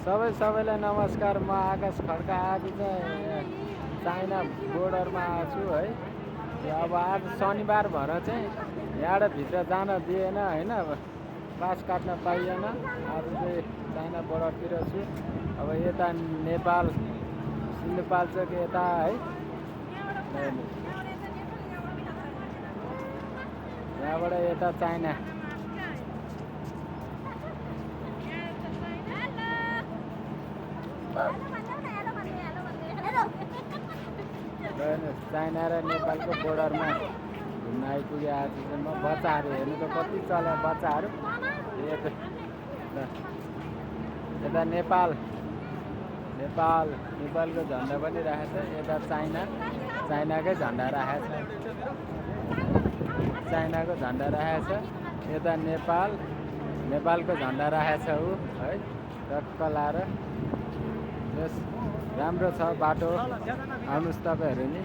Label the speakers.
Speaker 1: सबैलाई नमस्कार। म आकाश खड्का। आज चाहिँ चाइना बोर्डरमा आएको छु है। अब आज शनिबार भएर चाहिँ यहाँबाट भित्र जान दिएन होइन, पास काट्न पाइएन। आज चाहिँ चाइना बोर्डरतिर छु। अब यता नेपाल सिन्धुपाल्चोक यता है, यहाँबाट यता चाइना। चाइना र नेपालको बोर्डरमा घुम्न आइपुगे। आज चाहिँ म बच्चाहरू हेर्नु त कति चल्यो बच्चाहरू। यता नेपालको झन्डा पनि राखेको छ। यता चाइनाकै झन्डा राखेको छ। चाइनाको झन्डा राखेको छ। यता नेपालको झन्डा राखेको छ ऊ है, टक्क लाएर। राम्रो छ बाटो, आउनुहोस् तपाईँहरू नि।